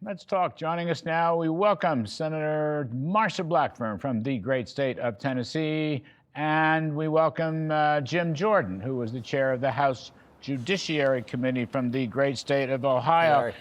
Let's talk. Joining us now, we welcome Senator Marsha Blackburn from the great state of Tennessee, and we welcome Jim Jordan, who was the chair of the House Judiciary Committee from the great state of Ohio.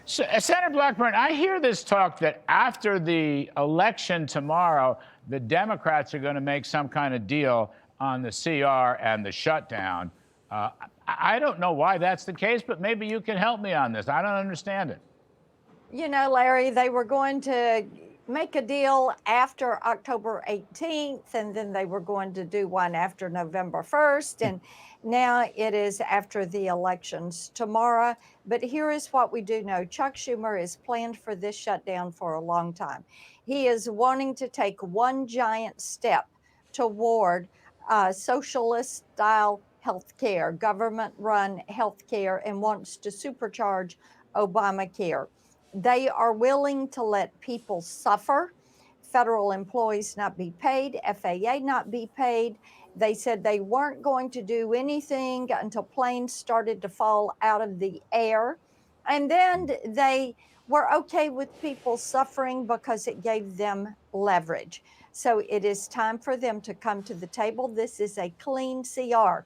So, Senator Blackburn, I hear this talk that after the election tomorrow, the Democrats are going to make some kind of deal on the CR and the shutdown. I don't know why that's the case, but maybe you can help me on this. I don't understand it. You know, Larry, they were going to make a deal after October 18th, and then they were going to do one after November 1st, and now it is after the elections tomorrow. But here is what we do know. Chuck Schumer has planned for this shutdown for a long time. He is wanting to take one giant step toward socialist-style health care, government-run health care, and wants to supercharge Obamacare. They are willing to let people suffer, federal employees not be paid, FAA not be paid. They said they weren't going to do anything until planes started to fall out of the air. And then they were okay with people suffering because it gave them leverage. So it is time for them to come to the table. This is a clean CR.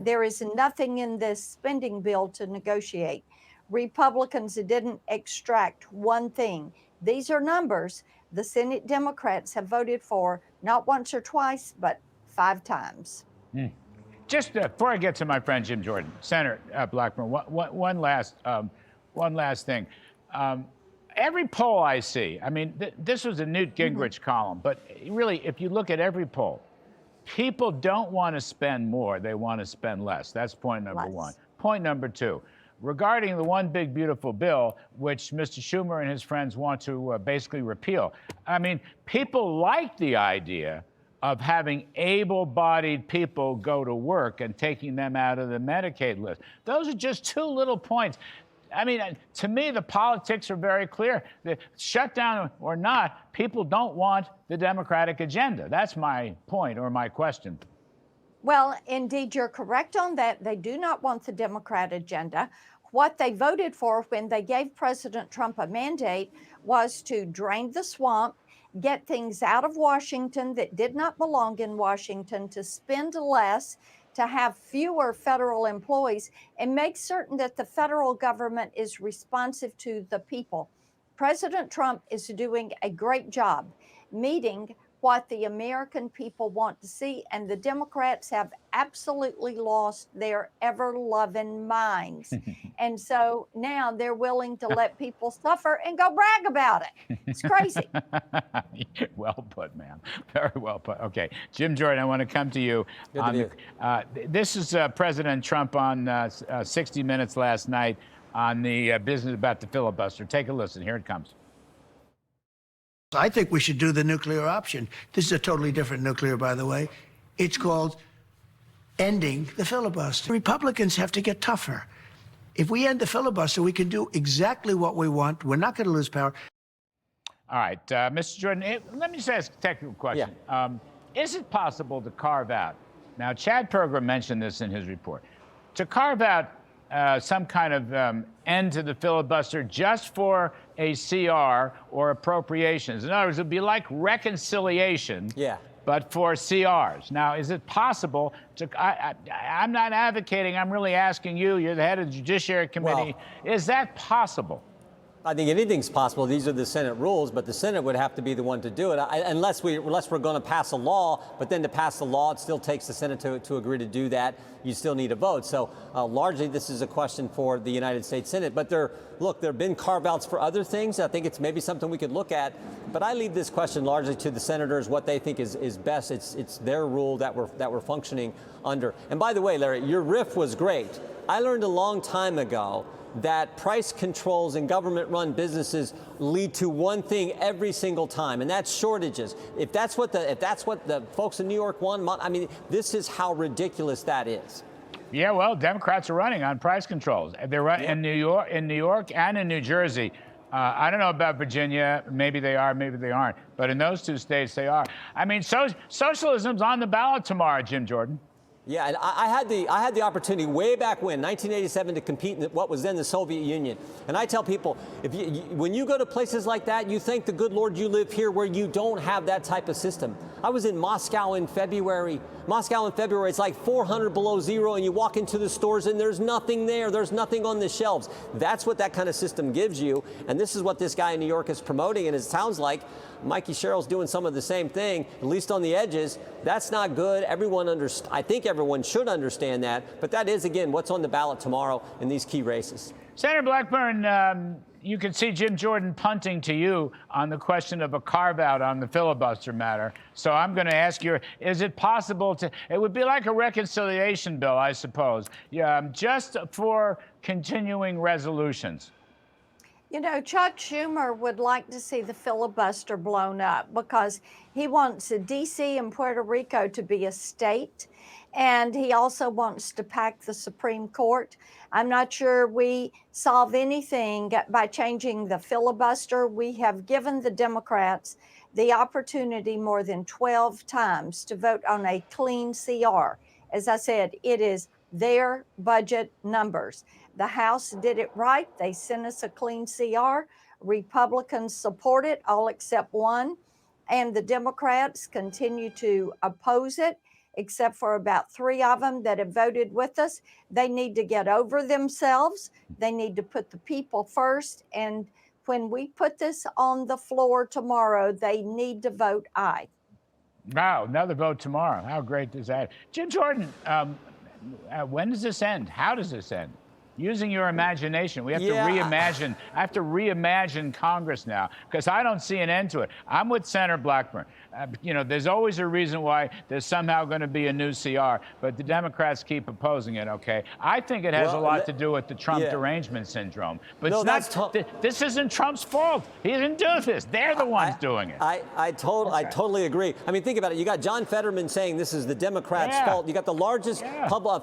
There is nothing in this spending bill to negotiate. Republicans didn't extract one thing. These are numbers the Senate Democrats have voted for not once or twice, but 5 times. Just before I get to my friend Jim Jordan, Senator Blackburn, one last thing. Every poll I see, I mean, this was a Newt Gingrich column, but really, if you look at every poll, people don't want to spend more, they want to spend less. That's point number one. Point number two. Regarding the one big beautiful bill, which Mr. Schumer and his friends want to basically repeal. I mean, people like the idea of having able-bodied people go to work and taking them out of the Medicaid list. Those are just 2 little points. I mean, to me, the politics are very clear. The shutdown or not, people don't want the Democratic agenda. That's my point or my question. Well, indeed, you're correct on that. They do not want the Democrat agenda. What they voted for when they gave President Trump a mandate was to drain the swamp, get things out of Washington that did not belong in Washington, to spend less, to have fewer federal employees, and make certain that the federal government is responsive to the people. President Trump is doing a great job meeting what the American people want to see, and the Democrats have absolutely lost their ever-loving minds. And so now they're willing to let people suffer and go brag about it. It's crazy. Well put, ma'am. Very well put. Okay, Jim Jordan, I want to come to you. This is President Trump on 60 Minutes last night on the business about the filibuster. Take a listen. Here it comes. I think we should do the nuclear option. This is a totally different nuclear, by the way. It's called ending the filibuster. Republicans have to get tougher. If we end the filibuster, we can do exactly what we want. We're not going to lose power. All right, Mr. Jordan, let me just ask a technical question. Yeah. Is it possible to carve out, now Chad Pergram mentioned this in his report, to carve out some kind of end to the filibuster just for a CR or appropriations? In other words, it would be like reconciliation, but for CRs. Now, is it possible to, I'm not advocating, I'm really asking you, you're the head of the Judiciary Committee, is that possible? I think anything's possible. These are the Senate rules, but the Senate would have to be the one to do it, unless we're going to pass a law. But then to pass the law, it still takes the Senate to agree to do that. You still need a vote. So largely, this is a question for the United States Senate. But there have been carve-outs for other things. I think it's maybe something we could look at. But I leave this question largely to the senators, what they think is best. It's their rule that we're functioning under. And by the way, Larry, your riff was great. I learned a long time ago that price controls in government-run businesses lead to one thing every single time, and that's shortages. If that's what the folks in New York want, I mean, this is how ridiculous that is. Yeah, well, Democrats are running on price controls. They're running in New York and in New Jersey. I don't know about Virginia. Maybe they are, maybe they aren't. But in those 2 states, they are. I mean, socialism's on the ballot tomorrow, Jim Jordan. Yeah, and I had the opportunity way back when, 1987, to compete in what was then the Soviet Union. And I tell people, when you go to places like that, you thank the good Lord you live here where you don't have that type of system. I was in Moscow in February. It's like 400 below zero, and you walk into the stores and there's nothing there. There's nothing on the shelves. That's what that kind of system gives you. And this is what this guy in New York is promoting. And it sounds like Mikey Sherrill's doing some of the same thing, at least on the edges. That's not good. I think everyone should understand that. But that is, again, what's on the ballot tomorrow in these key races. Senator Blackburn, you can see Jim Jordan punting to you on the question of a carve-out on the filibuster matter. So I'm going to ask you, is it possible to, it would be like a reconciliation bill, I suppose, just for continuing resolutions. You know, Chuck Schumer would like to see the filibuster blown up because he wants D.C. and Puerto Rico to be a state, and he also wants to pack the Supreme Court. I'm not sure we solve anything by changing the filibuster. We have given the Democrats the opportunity more than 12 times to vote on a clean CR. As I said, it is their budget numbers. The House did it right. They sent us a clean CR. Republicans support it, all except one. And the Democrats continue to oppose it, except for about 3 of them that have voted with us. They need to get over themselves. They need to put the people first. And when we put this on the floor tomorrow, they need to vote aye. Wow, another vote tomorrow. How great is that? Jim Jordan, when does this end? How does this end? Using your imagination, we have to reimagine. I have to reimagine Congress now because I don't see an end to it. I'm with Senator Blackburn. You know, there's always a reason why there's somehow going to be a new CR, but the Democrats keep opposing it. Okay, I think it has a lot to do with the Trump derangement syndrome. But no, it's not. This isn't Trump's fault. He didn't do this. They're the ones doing it. I totally agree. I mean, think about it. You got John Fetterman saying this is the Democrats' fault. You got the largest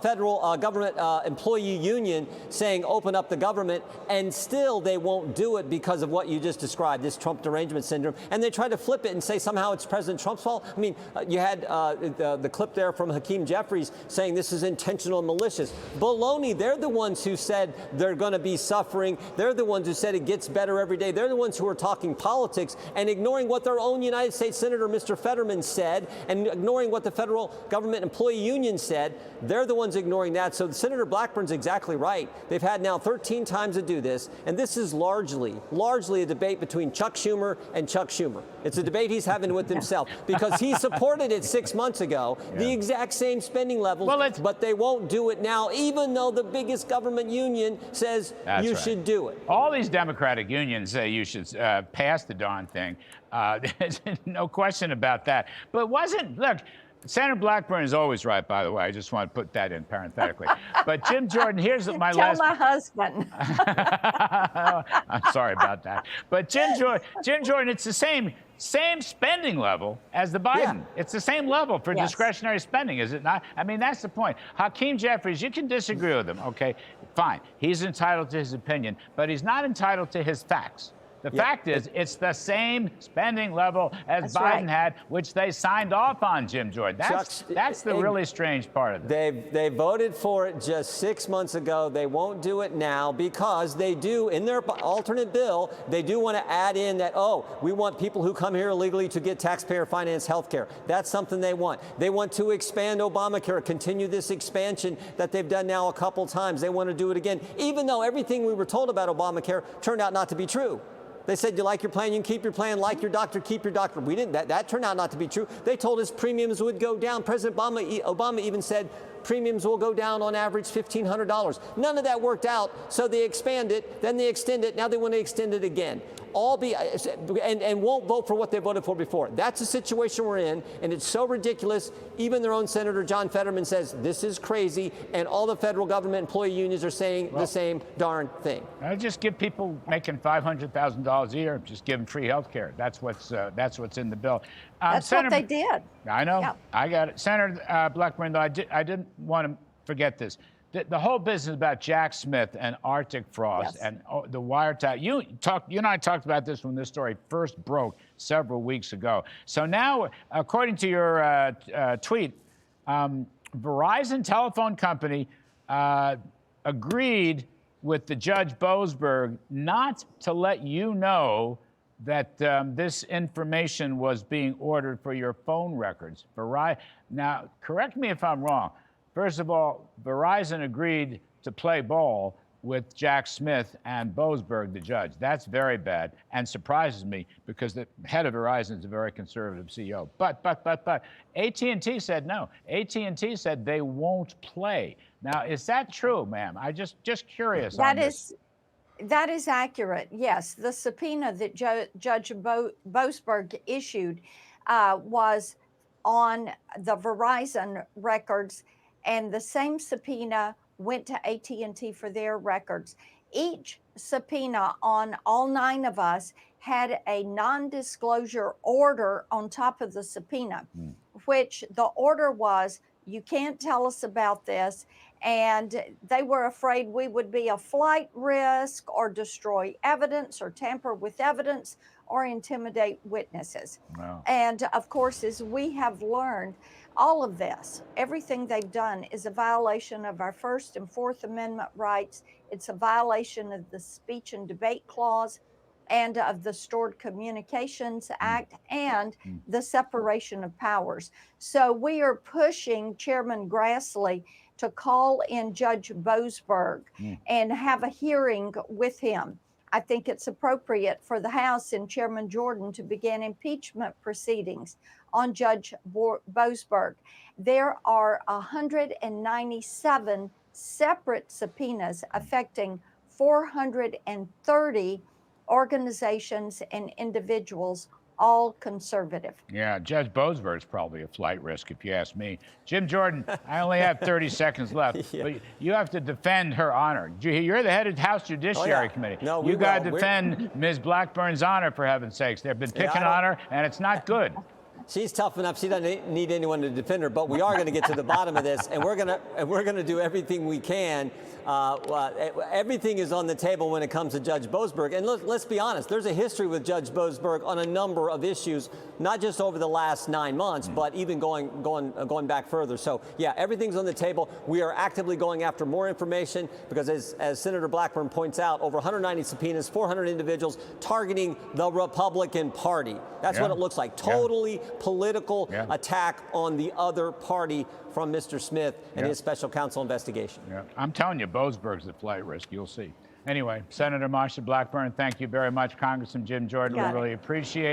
federal government employee union saying open up the government, and still they won't do it because of what you just described, this Trump derangement syndrome. And they try to flip it and say somehow it's President Trump's fault. I mean, you had the clip there from Hakeem Jeffries saying this is intentional and malicious. Baloney, they're the ones who said they're going to be suffering. They're the ones who said it gets better every day. They're the ones who are talking politics and ignoring what their own United States Senator, Mr. Fetterman, said, and ignoring what the federal government employee union said. They're the ones ignoring that. So Senator Blackburn's exactly right. They've had now 13 times to do this, and this is largely a debate between Chuck Schumer and Chuck Schumer. It's a debate he's having with himself because he supported it 6 months ago, the exact same spending levels, but they won't do it now, even though the biggest government union says you should do it. All these Democratic unions say you should pass the darn thing. There's no question about that. But look, Senator Blackburn is always right, by the way. I just want to put that in parenthetically. But Jim Jordan, here's my last... Tell my husband. I'm sorry about that. But Jim Jordan, it's the same spending level as the Biden. Yeah. It's the same level for discretionary spending, is it not? I mean, that's the point. Hakeem Jeffries, you can disagree with him, okay? Fine. He's entitled to his opinion, but he's not entitled to his facts. The fact is, it's the same spending level as Biden had, which they signed off on, Jim Jordan. That's the really strange part of it. They voted for it just 6 months ago. They won't do it now because they do, in their alternate bill, they do want to add in that, we want people who come here illegally to get taxpayer-financed health care. That's something they want. They want to expand Obamacare, continue this expansion that they've done now a couple times. They want to do it again, even though everything we were told about Obamacare turned out not to be true. They said, you like your plan, you can keep your plan. Like your doctor, keep your doctor. We didn't. That turned out not to be true. They told us premiums would go down. President Obama even said premiums will go down on average $1,500. None of that worked out, so they expand it, then they extend it, now they want to extend it again. And won't vote for what they voted for before. That's the situation we're in, and it's so ridiculous. Even their own Senator John Fetterman says this is crazy, and all the federal government employee unions are saying the same darn thing. I just give people making $500,000 a year, just give them free health care. That's what's in the bill. That's what they did. I know. Yeah. I got it. Senator Blackburn, though, I didn't want to forget this. The whole business about Jack Smith and Arctic Frost and the wiretap. You and I talked about this when this story first broke several weeks ago. So now, according to your tweet, Verizon Telephone Company agreed with the Judge Boasberg not to let you know that this information was being ordered for your phone records. Now, correct me if I'm wrong. First of all, Verizon agreed to play ball with Jack Smith and Boasberg, the judge. That's very bad and surprises me because the head of Verizon is a very conservative CEO. But AT&T said no. AT&T said they won't play. Now, is that true, ma'am? I just curious on this. That is accurate. Yes, the subpoena that Judge Boasberg issued was on the Verizon records, and the same subpoena went to AT&T for their records. Each subpoena on all 9 of us had a non-disclosure order on top of the subpoena, which the order was, you can't tell us about this. And they were afraid we would be a flight risk or destroy evidence or tamper with evidence or intimidate witnesses. Wow. And of course, as we have learned, all of this, everything they've done is a violation of our First and Fourth Amendment rights. It's a violation of the Speech and Debate Clause and of the Stored Communications Act and the separation of powers. So we are pushing Chairman Grassley to call in Judge Boasberg and have a hearing with him. I think it's appropriate for the House and Chairman Jordan to begin impeachment proceedings on Judge Boasberg. There are 197 separate subpoenas affecting 430 organizations and individuals, all conservative. Yeah, Judge Boasberg's probably a flight risk, if you ask me. Jim Jordan, I only have 30 seconds left, but you have to defend her honor. You're the head of the House Judiciary Committee. No, you got to defend Ms. Blackburn's honor, for heaven's sakes. They've been picking on her, and it's not good. She's tough enough. She doesn't need anyone to defend her. But we are going to get to the bottom of this, and we're going to do everything we can. Everything is on the table when it comes to Judge Boasberg. And let's be honest. There's a history with Judge Boasberg on a number of issues, not just over the last 9 months, but even going back further. So yeah, everything's on the table. We are actively going after more information because, as Senator Blackburn points out, over 190 subpoenas, 400 individuals targeting the Republican Party. That's what it looks like. Totally political attack on the other party from Mr. Smith and his special counsel investigation. Yeah. I'm telling you, Boasberg's a flight risk. You'll see. Anyway, Senator Marsha Blackburn, thank you very much. Congressman Jim Jordan, we really appreciate it.